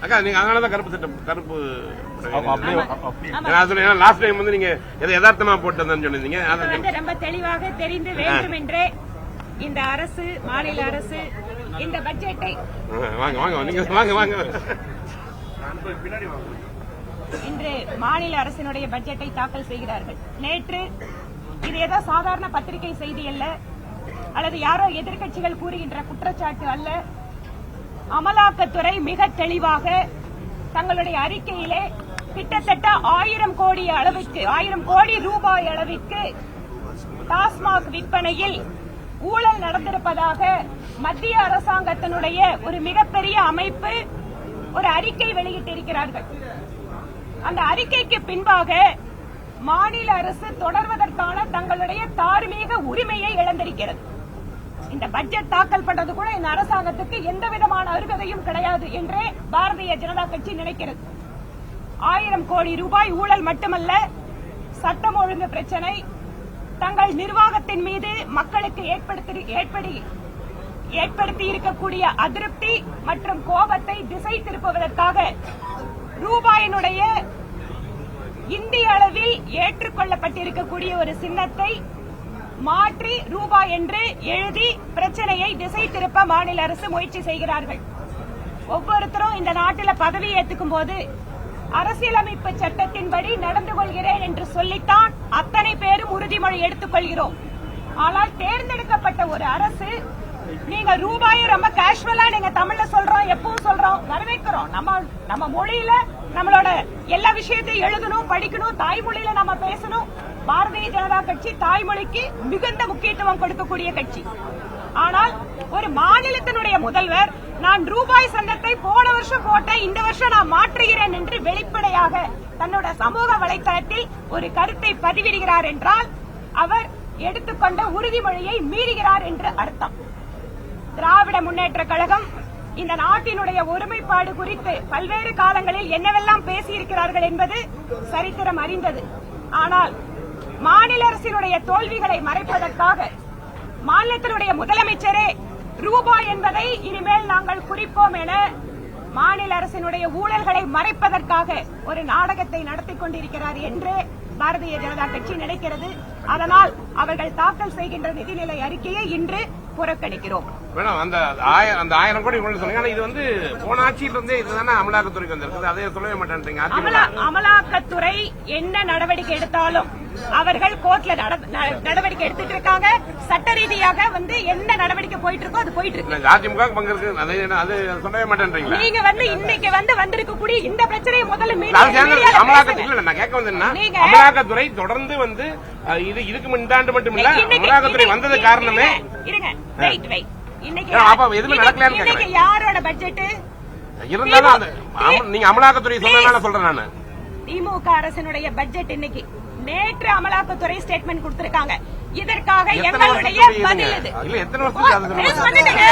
அக்கா நீங்க அதனாலதான் கருப்பு லாஸ்ட் டைம் வந்து நீங்க யதார்த்தமா போட்டதுன்னு சொன்னீங்க. ரொம்ப தெளிவாக தெரிந்து வேண்டும் என்றே இந்த அரசு, மாநில அரசு இந்த பட்ஜெட்டை இன்று மாநில அரசினுடைய பட்ஜெட்டை தாக்கல் செய்கிறார்கள். நேற்று இது ஏதோ சாதாரண பத்திரிகை செய்தி அல்ல, அல்லது யாரோ எதிர்க்கட்சிகள் கூறுகின்ற குற்றச்சாட்டு அல்ல. அமலாக்கத்துறை மிக தெளிவாக தங்களுடைய அறிக்கையிலே கிட்டத்தட்ட 1000 கோடி ரூபாய் அளவிற்கு டாஸ்மாக் விற்பனையில் ஊழல் நடந்திருப்பதாக மத்திய அரசாங்கத்தினுடைய ஒரு மிகப்பெரிய அமைப்பு ஒரு அறிக்கை வெளியிட்டிருக்கிறார்கள். அந்த அறிக்கைக்கு பின்பாக மாநில அரசு தொடர்வதற்கான தங்களுடைய தார்மீக உரிமையை இழந்திருக்கிறது. இந்த பட்ஜெட் தாக்கல் பண்றது கூட இந்த அரசாங்கத்துக்கு எந்த விதமான அருகதையும் கிடையாது என்றே பாரதிய ஜனதா கட்சி நினைக்கிறது. 1000 கோடி ரூபாய் ஊழல் மட்டுமல்ல, சட்டம் ஒழுங்கு பிரச்சனை, தங்கள் நிர்வாகத்தின் மீது மக்களுக்கு ஏற்படுத்தி இருக்கக்கூடிய அதிருப்தி மற்றும் கோபத்தை திசை திருப்புவதற்காக ரூபாயினுடைய இந்திய அளவில் ஏற்றுக்கொள்ளப்பட்டிருக்கக்கூடிய ஒரு சின்னத்தை மாற்றி ரூபாய் என்று எழுதி பிரச்சனையை திசை திருப்ப மாநில அரசு முயற்சி செய்கிறார்கள். ஒவ்வொருத்தரும் இந்த நாட்டில் பதவி ஏற்றுக்கும் போது அரசியலமைப்பு சட்டத்தின்படி நடந்து கொள்கிறேன் என்று சொல்லித்தான் அத்தனை பேரும் உறுதிமொழி எடுத்துக் கொள்கிறோம். ஆனால் தேர்ந்தெடுக்கப்பட்ட ஒரு அரசு நீங்க ரூபாயை ரொம்ப கேஷுவலா நீங்க தமிழ்ல சொல்றோம், எப்பவும் சொல்றோம், வரவேற்கிறோம். நம்ம மொழியில நம்மளோட எல்லா விஷயத்தையும் எழுதணும், படிக்கணும், தாய்மொழியில நம்ம பேசணும். பாரதிய ஜனதா கட்சி தாய்மொழிக்கு மிகுந்த முக்கியத்துவம் கொடுக்கக்கூடிய கட்சி. ஆனால் ஒரு மாநிலத்தினுடைய முதல்வர் நான் ரூபாய் சங்கத்தை போன வருஷம் போட்டேன், இந்த வருஷம் நான் மாற்றுகிறேன் என்று வெளிப்படையாக தன்னோட சமூக வலைதளத்தில் ஒரு கருத்தை பதிவிடுகிறார் என்றால் அவர் எடுத்துக்கொண்ட உறுதிமொழியை மீறுகிறார் என்று அர்த்தம். திராவிட முன்னேற்ற கழகம் இந்த நாட்டினுடைய ஒருமைப்பாடு குறித்து பல்வேறு காலங்களில் என்னவெல்லாம் பேசியிருக்கிறார்கள் என்பது சரித்திரம் அறிந்தது. ஆனால் மாநில அரசினுடைய தோல்விகளை மறைப்பதற்காக மாநிலத்தினுடைய முதலமைச்சரே ரூபாய் என்பதை இனிமேல் நாங்கள் குறிப்போம் என மாநில அரசினுடைய ஊழல்களை மறைப்பதற்காக ஒரு நாடகத்தை நடத்திக் கொண்டிருக்கிறார் என்று பாரதிய ஜனதா கட்சி நினைக்கிறது. அதனால் அவர்கள் தாக்கல் செய்கின்ற நிதிநிலை அறிக்கையை இன்று புறக்கணிக்கிறோம். அந்த 1000 கோடி சொன்னீங்க, இது வந்து போன ஆட்சியில இருந்தே இதுதானே அமலாக்கத்துறைக்கு வந்திருக்குது, அதை சொல்லவே மாட்டேன்றீங்க. அமலாக்கத்துறை என்ன நடவடிக்கை எடுத்தாலும் அவர்கள் கோர்ட்ல நடவடிக்கை எடுத்துட்டு இருக்காங்க. சட்ட ரீதியாக வந்து என்ன நடவடிக்கை போயிட்டு இருக்கோ அது போயிட்டு இருக்கு. அதிமுக பங்கு இருக்கு, அது சொல்லவே மாட்டேன்றீங்களா? நீங்க வந்து இன்னைக்கு வந்திருக்கக்கூடிய இந்த பிரச்சனையை முதல்ல அமலாக்கத்துறை நான் கேட்க வந்தேன்னா, அமலாக்கத்துறை தொடர்ந்து வந்து இதுக்கு முன்னாண்டு மட்டும் இல்ல, அமலாக்கத்துறை வந்தது காரணமே இருங்க. இன்னைக்கு யாரோட பட்ஜெட் இருந்தாலும் நீங்க அமலாக்கத்துறை சொன்னதால சொல்றேன் நான். திமுக அரசினுடைய பட்ஜெட் இன்னைக்கு. நேற்று அமலாக்கத்துறை ஸ்டேட்மெண்ட் கொடுத்திருக்காங்க. இதற்காக எங்களுடைய பதில் எத்தனை வருஷத்துக்கு